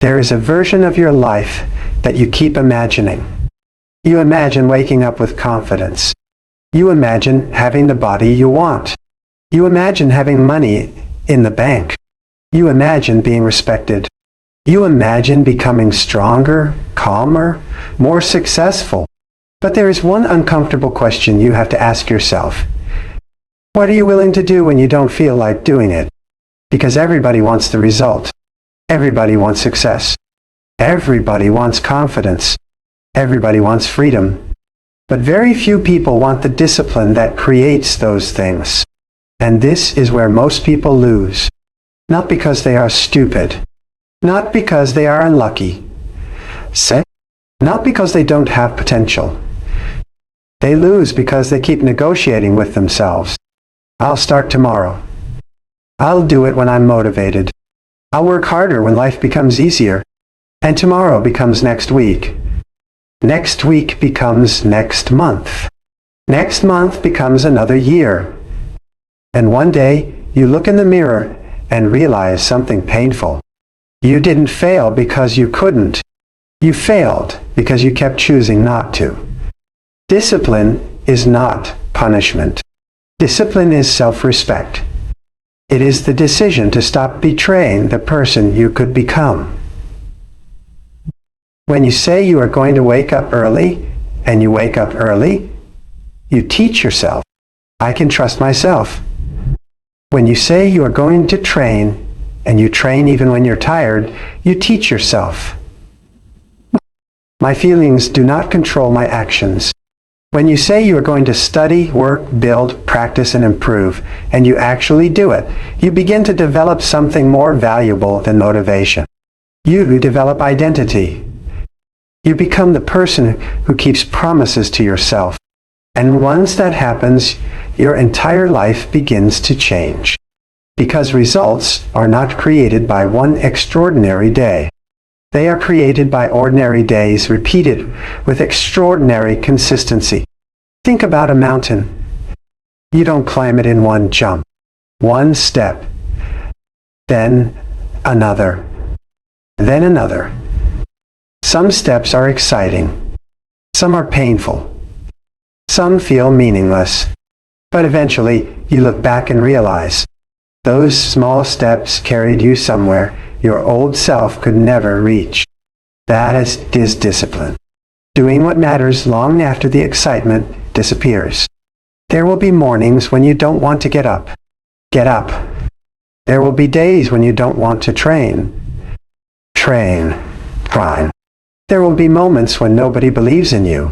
There is a version of your life that you keep imagining. You imagine waking up with confidence. You imagine having the body you want. You imagine having money in the bank. You imagine being respected. You imagine becoming stronger, calmer, more successful. But there is one uncomfortable question you have to ask yourself. What are you willing to do when you don't feel like doing it? Because everybody wants the result. Everybody wants success. Everybody wants confidence. Everybody wants freedom. But very few people want the discipline that creates those things. And this is where most people lose. Not because they are stupid. Not because they are unlucky. Not because they don't have potential. They lose because they keep negotiating with themselves. I'll start tomorrow. I'll do it when I'm motivated. I'll work harder when life becomes easier. And tomorrow becomes next week. Next week becomes next month. Next month becomes another year. And one day, you look in the mirror and realize something painful. You didn't fail because you couldn't. You failed because you kept choosing not to. Discipline is not punishment. Discipline is self-respect. It is the decision to stop betraying the person you could become. When you say you are going to wake up early, and you wake up early, you teach yourself, I can trust myself. When you say you are going to train, and you train even when you're tired, you teach yourself. My feelings do not control my actions. When you say you are going to study, work, build, practice, and improve, and you actually do it, you begin to develop something more valuable than motivation. You develop identity. You become the person who keeps promises to yourself. And once that happens, your entire life begins to change. Because results are not created by one extraordinary day. They are created by ordinary days repeated with extraordinary consistency. Think about a mountain. You don't climb it in one jump, one step, then another, then another. Some steps are exciting. Some are painful. Some feel meaningless. But eventually, you look back and realize those small steps carried you somewhere your old self could never reach. That is discipline. Doing what matters long after the excitement disappears. There will be mornings when you don't want to get up. Get up. There will be days when you don't want to train. Train. There will be moments when nobody believes in you.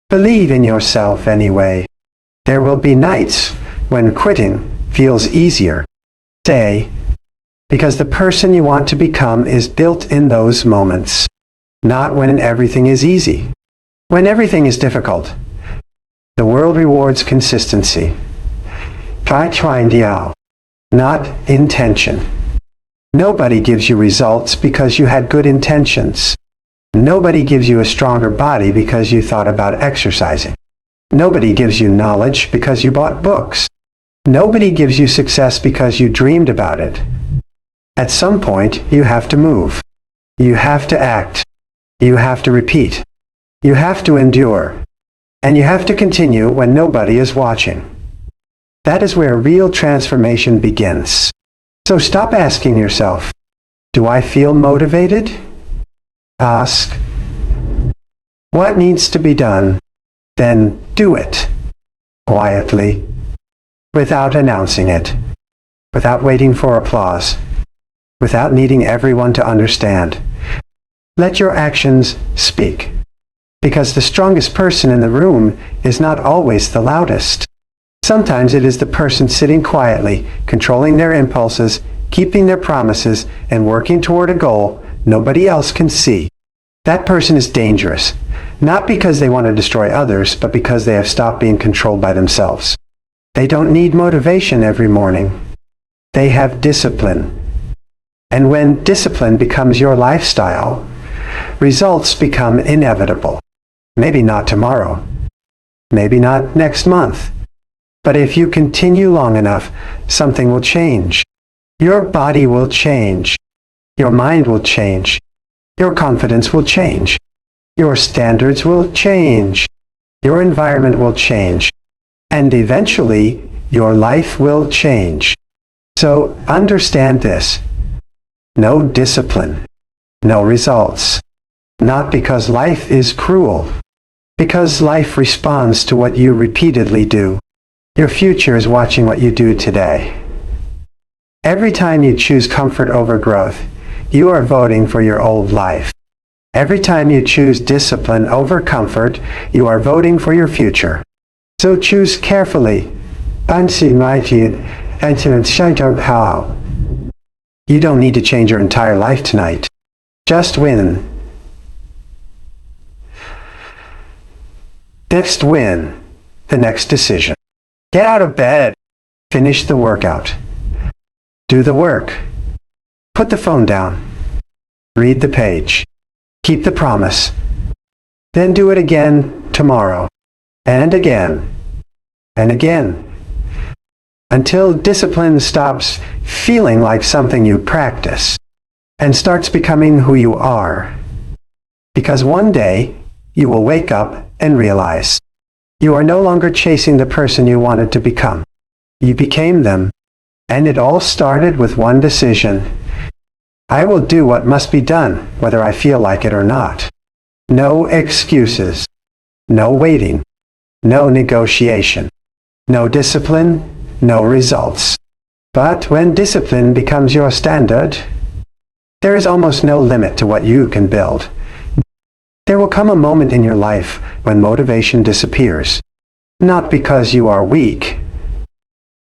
Believe in yourself anyway. There will be nights when quitting feels easier. Stay. Because the person you want to become is built in those moments. Not when everything is easy. When everything is difficult. The world rewards consistency. Not intention. Nobody gives you results because you had good intentions. Nobody gives you a stronger body because you thought about exercising. Nobody gives you knowledge because you bought books. Nobody gives you success because you dreamed about it. At some point, you have to move. You have to act. You have to repeat. You have to endure. And you have to continue when nobody is watching. That is where real transformation begins. So stop asking yourself, do I feel motivated? Ask, what needs to be done? Then do it. Quietly. Without announcing it. Without waiting for applause. Without needing everyone to understand. Let your actions speak. Because the strongest person in the room is not always the loudest. Sometimes it is the person sitting quietly, controlling their impulses, keeping their promises, and working toward a goal nobody else can see. That person is dangerous, not because they want to destroy others, but because they have stopped being controlled by themselves. They don't need motivation every morning. They have discipline. And when discipline becomes your lifestyle, results become inevitable. Maybe not tomorrow. Maybe not next month. But if you continue long enough, something will change. Your body will change. Your mind will change. Your confidence will change. Your standards will change. Your environment will change. And eventually, your life will change. So understand this. No discipline. No results. Not because life is cruel. Because life responds to what you repeatedly do. Your future is watching what you do today. Every time you choose comfort over growth, you are voting for your old life. Every time you choose discipline over comfort, you are voting for your future. So choose carefully. You don't need to change your entire life tonight. Just win. Next win. The next decision. Get out of bed. Finish the workout. Do the work. Put the phone down. Read the page. Keep the promise. Then do it again tomorrow. And again. And again. Until discipline stops feeling like something you practice and starts becoming who you are. Because one day, you will wake up and realize you are no longer chasing the person you wanted to become. You became them, and it all started with one decision. I will do what must be done, whether I feel like it or not. No excuses. No waiting. No negotiation. No discipline. No results. But when discipline becomes your standard, there is almost no limit to what you can build. There will come a moment in your life when motivation disappears. Not because you are weak.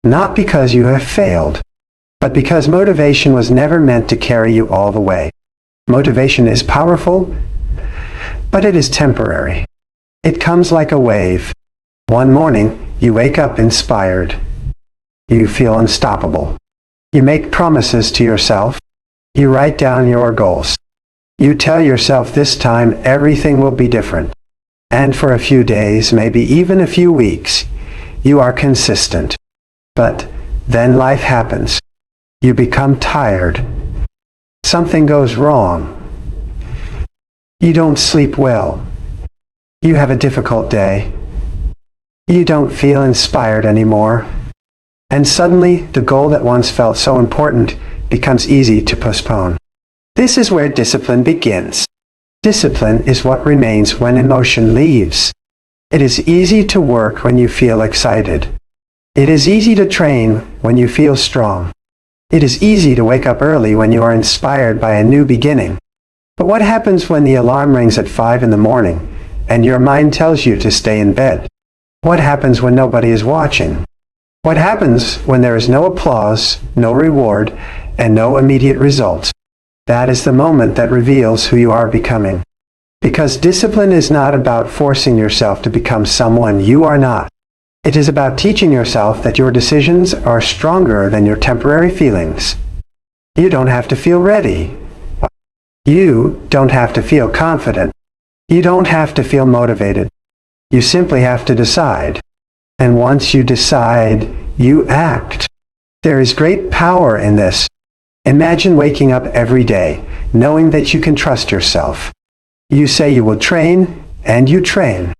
Not because you have failed. But because motivation was never meant to carry you all the way. Motivation is powerful, but it is temporary. It comes like a wave. One morning, you wake up inspired. You feel unstoppable. You make promises to yourself. You write down your goals. You tell yourself this time everything will be different. And for a few days, maybe even a few weeks, you are consistent. But then life happens. You become tired. Something goes wrong. You don't sleep well. You have a difficult day. You don't feel inspired anymore. And suddenly, the goal that once felt so important becomes easy to postpone. This is where discipline begins. Discipline is what remains when emotion leaves. It is easy to work when you feel excited. It is easy to train when you feel strong. It is easy to wake up early when you are inspired by a new beginning. But what happens when the alarm rings at 5 in the morning and your mind tells you to stay in bed? What happens when nobody is watching? What happens when there is no applause, no reward, and no immediate results? That is the moment that reveals who you are becoming. Because discipline is not about forcing yourself to become someone you are not. It is about teaching yourself that your decisions are stronger than your temporary feelings. You don't have to feel ready. You don't have to feel confident. You don't have to feel motivated. You simply have to decide. And once you decide, you act. There is great power in this. Imagine waking up every day, knowing that you can trust yourself. You say you will train, and you train.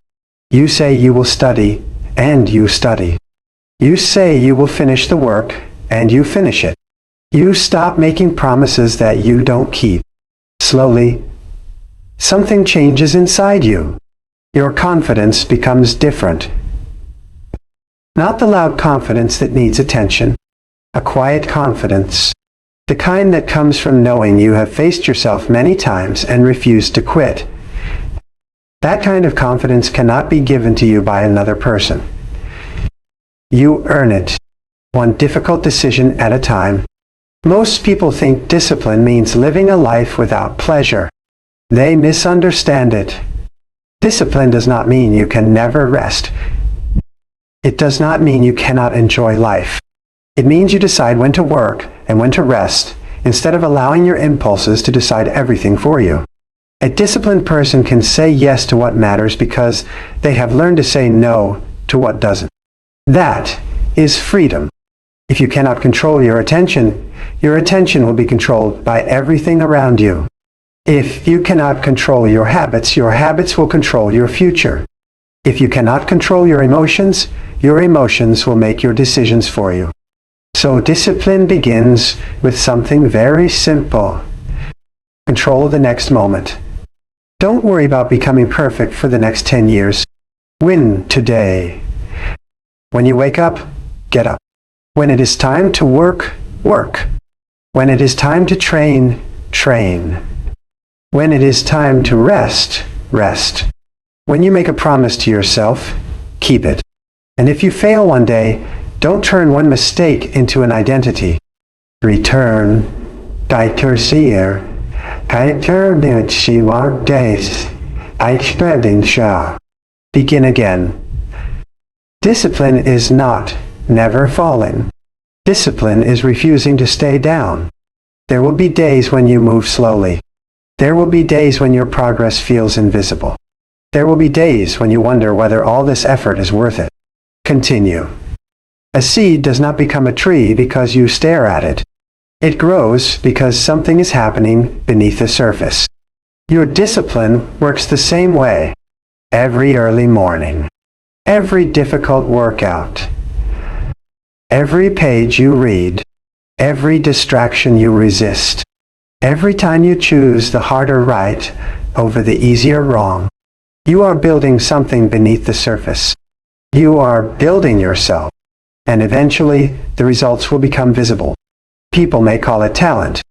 You say you will study, and you study. You say you will finish the work, and you finish it. You stop making promises that you don't keep. Slowly, something changes inside you. Your confidence becomes different. Not the loud confidence that needs attention, a quiet confidence. The kind that comes from knowing you have faced yourself many times and refused to quit. That kind of confidence cannot be given to you by another person. You earn it, one difficult decision at a time. Most people think discipline means living a life without pleasure. They misunderstand it. Discipline does not mean you can never rest. It does not mean you cannot enjoy life. It means you decide when to work and when to rest, instead of allowing your impulses to decide everything for you. A disciplined person can say yes to what matters because they have learned to say no to what doesn't. That is freedom. If you cannot control your attention will be controlled by everything around you. If you cannot control your habits will control your future. If you cannot control your emotions will make your decisions for you. So discipline begins with something very simple. Control the next moment. Don't worry about becoming perfect for the next 10 years. Win today. When you wake up, get up. When it is time to work, work. When it is time to train, train. When it is time to rest, rest. When you make a promise to yourself, keep it. And if you fail one day, don't turn one mistake into an identity. Return. Tracy. Begin again. Discipline is not never falling. Discipline is refusing to stay down. There will be days when you move slowly. There will be days when your progress feels invisible. There will be days when you wonder whether all this effort is worth it. Continue. A seed does not become a tree because you stare at it. It grows because something is happening beneath the surface. Your discipline works the same way. Every early morning. Every difficult workout. Every page you read. Every distraction you resist. Every time you choose the harder right over the easier wrong. You are building something beneath the surface. You are building yourself. And eventually, the results will become visible. People may call it talent.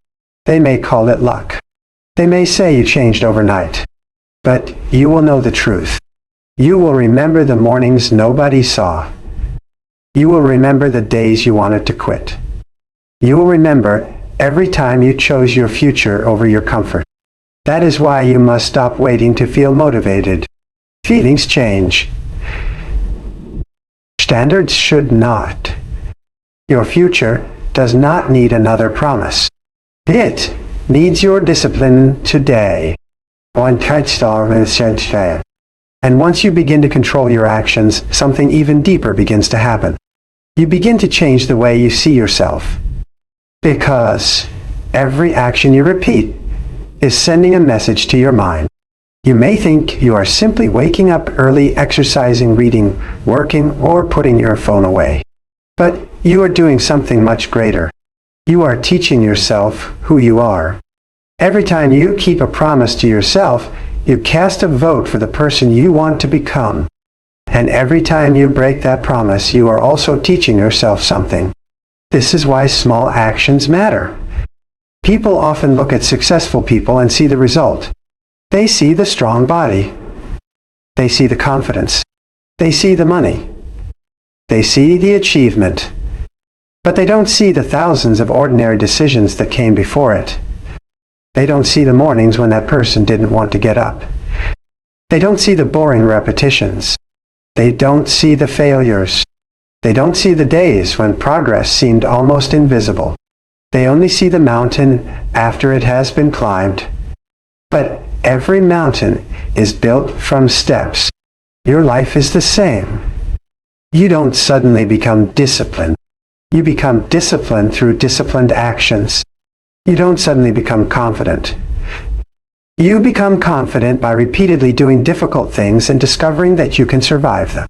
They may call it luck. They may say you changed overnight. But you will know the truth. You will remember the mornings nobody saw. You will remember the days you wanted to quit. You will remember every time you chose your future over your comfort. That is why you must stop waiting to feel motivated. Feelings change. Standards should not. Your future does not need another promise. It needs your discipline today. And once you begin to control your actions, something even deeper begins to happen. You begin to change the way you see yourself. Because every action you repeat is sending a message to your mind. You may think you are simply waking up early, exercising, reading, working, or putting your phone away. But you are doing something much greater. You are teaching yourself who you are. Every time you keep a promise to yourself, you cast a vote for the person you want to become. And every time you break that promise, you are also teaching yourself something. This is why small actions matter. People often look at successful people and see the result. They see the strong body. They see the confidence. They see the money. They see the achievement. But they don't see the thousands of ordinary decisions that came before it. They don't see the mornings when that person didn't want to get up. They don't see the boring repetitions. They don't see the failures. They don't see the days when progress seemed almost invisible. They only see the mountain after it has been climbed. But every mountain is built from steps. Your life is the same. You don't suddenly become disciplined. You become disciplined through disciplined actions. You don't suddenly become confident. You become confident by repeatedly doing difficult things and discovering that you can survive them.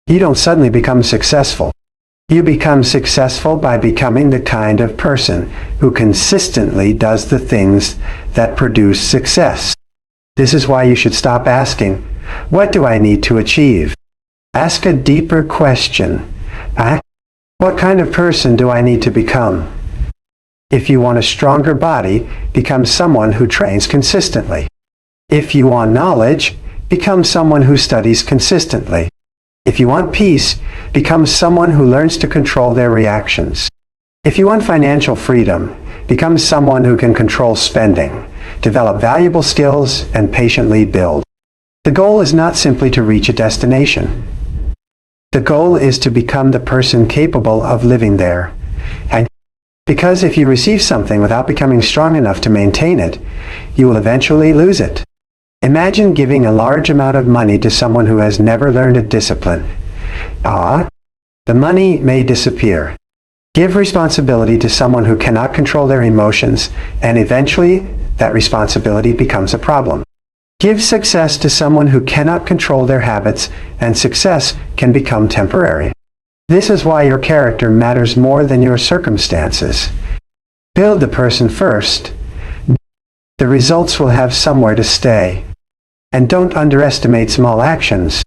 You don't suddenly become successful. You become successful by becoming the kind of person who consistently does the things that produce success. This is why you should stop asking, "What do I need to achieve?" Ask a deeper question. What kind of person do I need to become? If you want a stronger body, become someone who trains consistently. If you want knowledge, become someone who studies consistently. If you want peace, become someone who learns to control their reactions. If you want financial freedom, become someone who can control spending, develop valuable skills, and patiently build. The goal is not simply to reach a destination. The goal is to become the person capable of living there. And because if you receive something without becoming strong enough to maintain it, you will eventually lose it. Imagine giving a large amount of money to someone who has never learned a discipline. The money may disappear. Give responsibility to someone who cannot control their emotions, and eventually that responsibility becomes a problem. Give success to someone who cannot control their habits, and success can become temporary. This is why your character matters more than your circumstances. Build the person first. The results will have somewhere to stay. And don't underestimate small actions.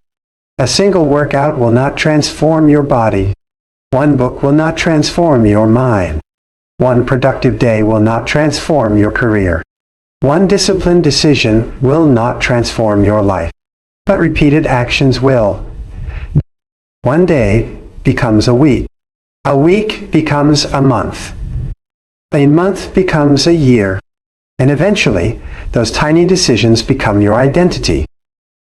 A single workout will not transform your body. One book will not transform your mind. One productive day will not transform your career. One disciplined decision will not transform your life. But repeated actions will. One day becomes a week. A week becomes a month. A month becomes a year. And eventually, those tiny decisions become your identity.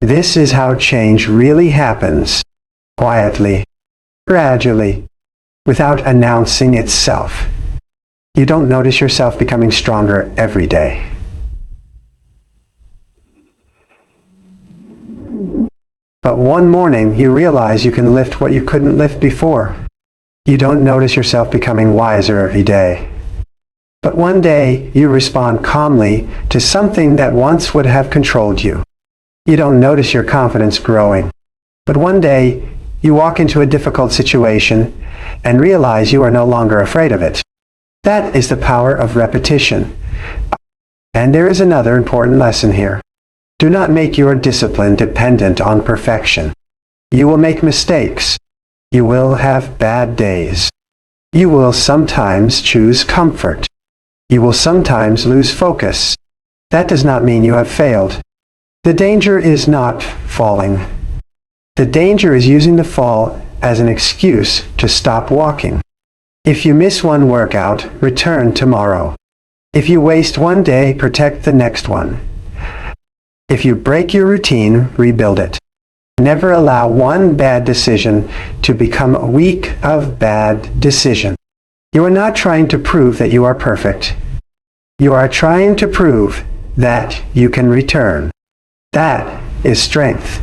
This is how change really happens. Quietly. Gradually. Without announcing itself. You don't notice yourself becoming stronger every day. But one morning, you realize you can lift what you couldn't lift before. You don't notice yourself becoming wiser every day. But one day, you respond calmly to something that once would have controlled you. You don't notice your confidence growing. But one day, you walk into a difficult situation and realize you are no longer afraid of it. That is the power of repetition. And there is another important lesson here. Do not make your discipline dependent on perfection. You will make mistakes. You will have bad days. You will sometimes choose comfort. You will sometimes lose focus. That does not mean you have failed. The danger is not falling. The danger is using the fall as an excuse to stop walking. If you miss one workout, return tomorrow. If you waste one day, protect the next one. If you break your routine, rebuild it. Never allow one bad decision to become a week of bad decision. You are not trying to prove that you are perfect. You are trying to prove that you can return. That is strength.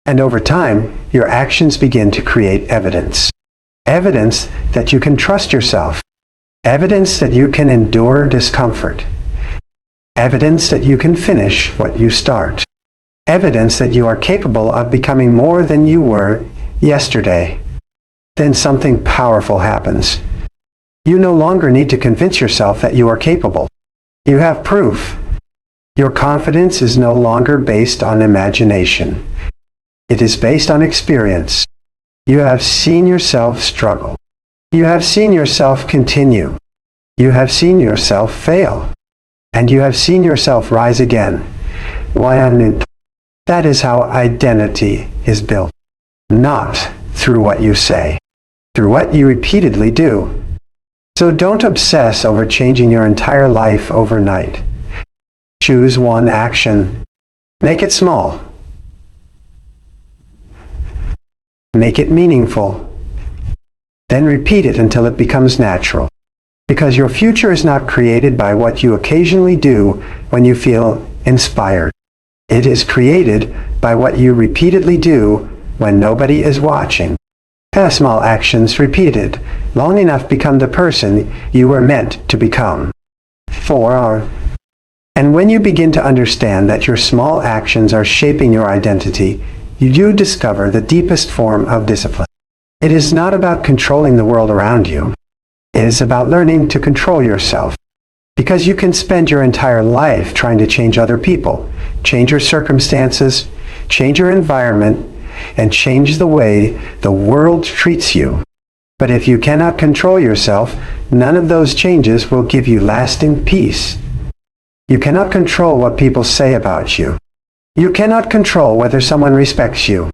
And over time, your actions begin to create evidence. Evidence that you can trust yourself. Evidence that you can endure discomfort. Evidence that you can finish what you start. Evidence that you are capable of becoming more than you were yesterday. Then something powerful happens. You no longer need to convince yourself that you are capable. You have proof. Your confidence is no longer based on imagination. It is based on experience. You have seen yourself struggle. You have seen yourself continue. You have seen yourself fail. And you have seen yourself rise again. That is how identity is built. Not through what you say, through what you repeatedly do. So don't obsess over changing your entire life overnight. Choose one action. Make it small. Make it meaningful. Then repeat it until it becomes natural. Because your future is not created by what you occasionally do when you feel inspired. It is created by what you repeatedly do when nobody is watching. Small actions repeated long enough become the person you were meant to become. 4. And when you begin to understand that your small actions are shaping your identity, you do discover the deepest form of discipline. It is not about controlling the world around you. It is about learning to control yourself. Because you can spend your entire life trying to change other people, change your circumstances, change your environment, and change the way the world treats you. But if you cannot control yourself, none of those changes will give you lasting peace. You cannot control what people say about you. You cannot control whether someone respects you.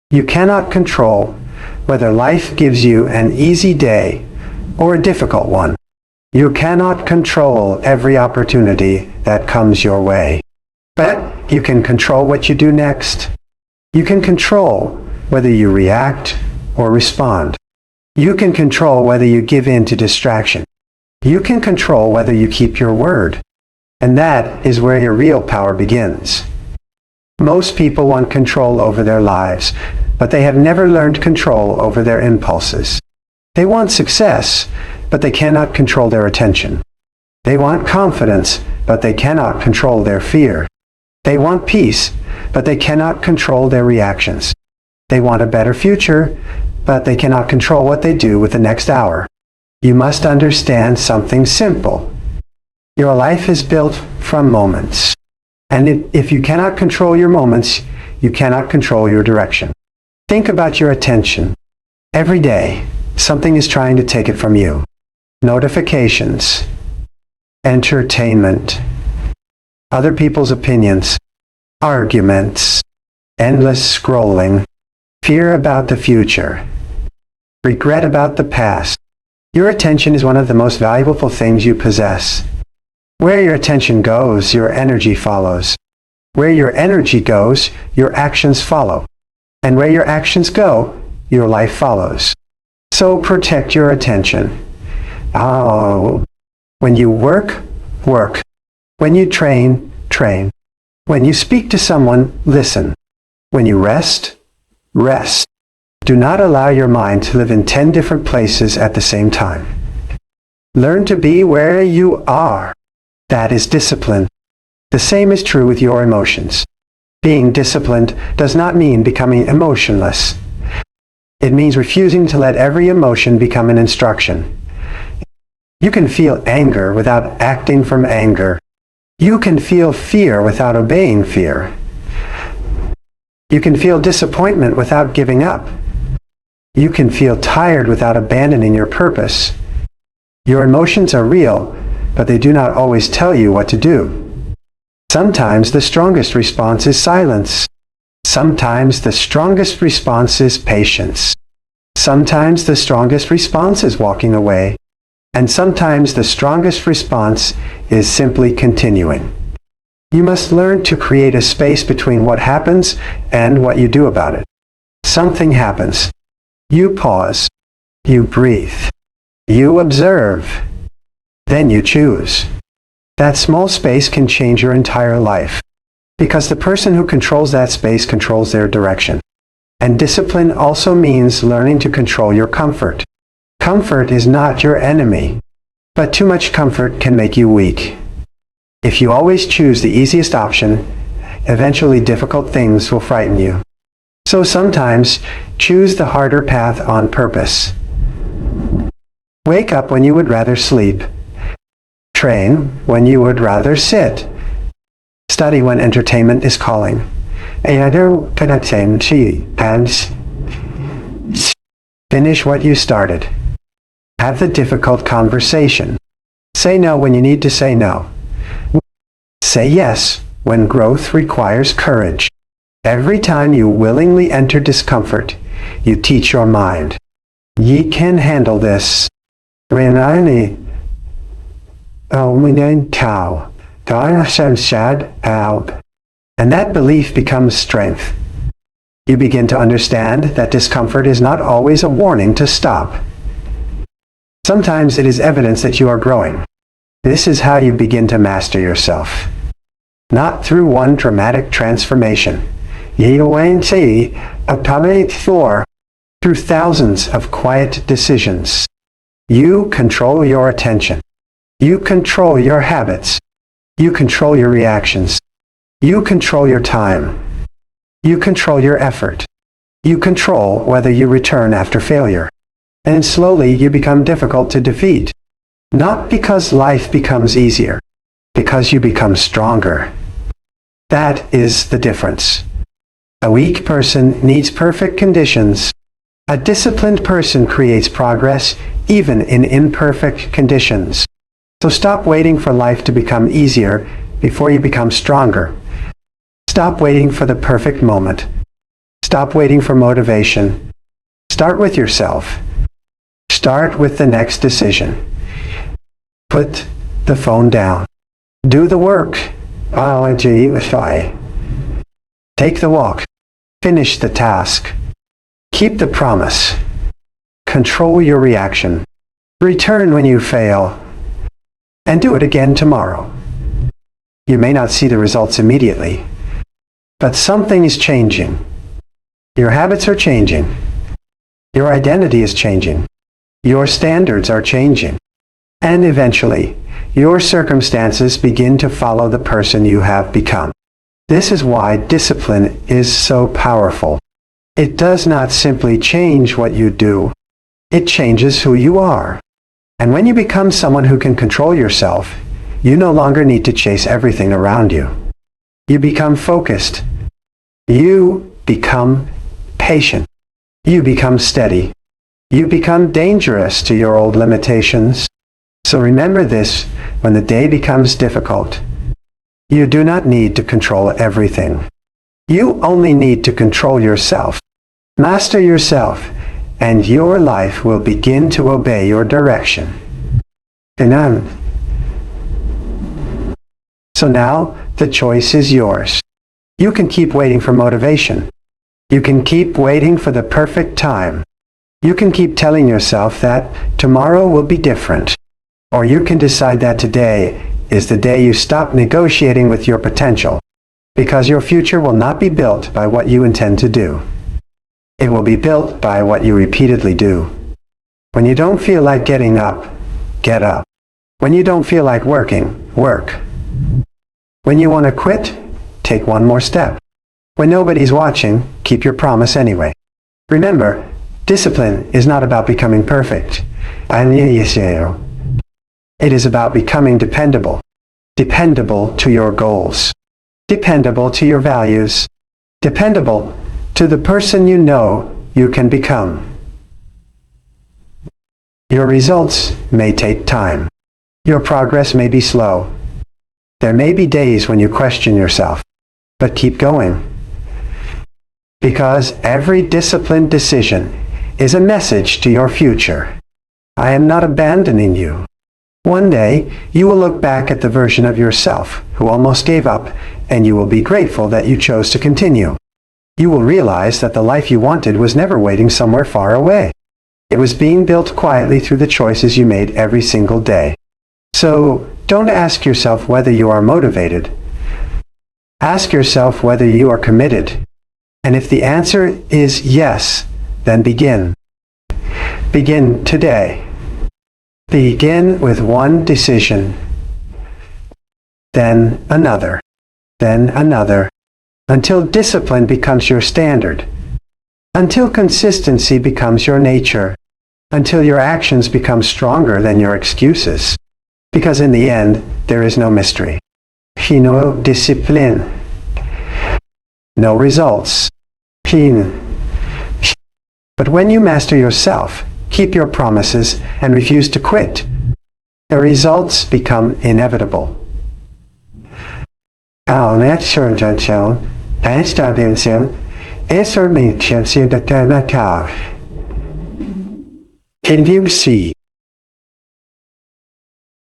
You cannot control whether life gives you an easy day or a difficult one. You cannot control every opportunity that comes your way. But you can control what you do next. You can control whether you react or respond. You can control whether you give in to distraction. You can control whether you keep your word. And that is where your real power begins. Most people want control over their lives, but they have never learned control over their impulses. They want success, but they cannot control their attention. They want confidence, but they cannot control their fear. They want peace, but they cannot control their reactions. They want a better future, but they cannot control what they do with the next hour. You must understand something simple. Your life is built from moments. And if you cannot control your moments, you cannot control your direction. Think about your attention. Every day, something is trying to take it from you. Notifications, entertainment, other people's opinions, arguments, endless scrolling, fear about the future, regret about the past. Your attention is one of the most valuable things you possess. Where your attention goes, your energy follows. Where your energy goes, your actions follow. And where your actions go, your life follows. So protect your attention. When you work, work. When you train, train. When you speak to someone, listen. When you rest, rest. Do not allow your mind to live in 10 different places at the same time. Learn to be where you are. That is discipline. The same is true with your emotions. Being disciplined does not mean becoming emotionless. It means refusing to let every emotion become an instruction. You can feel anger without acting from anger. You can feel fear without obeying fear. You can feel disappointment without giving up. You can feel tired without abandoning your purpose. Your emotions are real, but they do not always tell you what to do. Sometimes the strongest response is silence. Sometimes the strongest response is patience. Sometimes the strongest response is walking away. And sometimes the strongest response is simply continuing. You must learn to create a space between what happens and what you do about it. Something happens. You pause. You breathe. You observe. Then you choose. That small space can change your entire life, because the person who controls that space controls their direction. And discipline also means learning to control your comfort. Comfort is not your enemy, but too much comfort can make you weak. If you always choose the easiest option, eventually difficult things will frighten you. So sometimes choose the harder path on purpose. Wake up when you would rather sleep. Train when you would rather sit. Study when entertainment is calling. Finish what you started. Have the difficult conversation. Say no when you need to say no. Say yes when growth requires courage. Every time you willingly enter discomfort, you teach your mind. Ye can handle this. And that belief becomes strength. You begin to understand that discomfort is not always a warning to stop. Sometimes it is evidence that you are growing. This is how you begin to master yourself. Not through one dramatic transformation. Through thousands of quiet decisions. You control your attention. You control your habits. You control your reactions. You control your time. You control your effort. You control whether you return after failure. And slowly you become difficult to defeat. Not because life becomes easier, because you become stronger. That is the difference. A weak person needs perfect conditions. A disciplined person creates progress even in imperfect conditions. So stop waiting for life to become easier before you become stronger. Stop waiting for the perfect moment. Stop waiting for motivation. Start with yourself. Start with the next decision. Put the phone down. Do the work. Take the walk. Finish the task. Keep the promise. Control your reaction. Return when you fail. And do it again tomorrow. You may not see the results immediately, but something is changing. Your habits are changing. Your identity is changing. Your standards are changing. And eventually, your circumstances begin to follow the person you have become. This is why discipline is so powerful. It does not simply change what you do. It changes who you are. And when you become someone who can control yourself, you no longer need to chase everything around you. You become focused. You become patient. You become steady. You become dangerous to your old limitations. So remember this when the day becomes difficult. You do not need to control everything. You only need to control yourself. Master yourself, and your life will begin to obey your direction. Amen. So now the choice is yours. You can keep waiting for motivation. You can keep waiting for the perfect time. You can keep telling yourself that tomorrow will be different. Or you can decide that today is the day you stop negotiating with your potential, because your future will not be built by what you intend to do. It will be built by what you repeatedly do. When you don't feel like getting up, get up. When you don't feel like working, work. When you want to quit, take one more step. When nobody's watching, keep your promise anyway. Remember, discipline is not about becoming perfect. It is about becoming dependable. Dependable to your goals. Dependable to your values. Dependable to the person you know you can become. Your results may take time. Your progress may be slow. There may be days when you question yourself, but keep going. Because every disciplined decision is a message to your future. I am not abandoning you. One day, you will look back at the version of yourself who almost gave up, and you will be grateful that you chose to continue. You will realize that the life you wanted was never waiting somewhere far away. It was being built quietly through the choices you made every single day. So, don't ask yourself whether you are motivated. Ask yourself whether you are committed. And if the answer is yes, then begin. Begin today. Begin with one decision, then another, until discipline becomes your standard, until consistency becomes your nature, until your actions become stronger than your excuses. Because in the end, there is no mystery. No discipline. No results. But when you master yourself, keep your promises, and refuse to quit, the results become inevitable. Can you see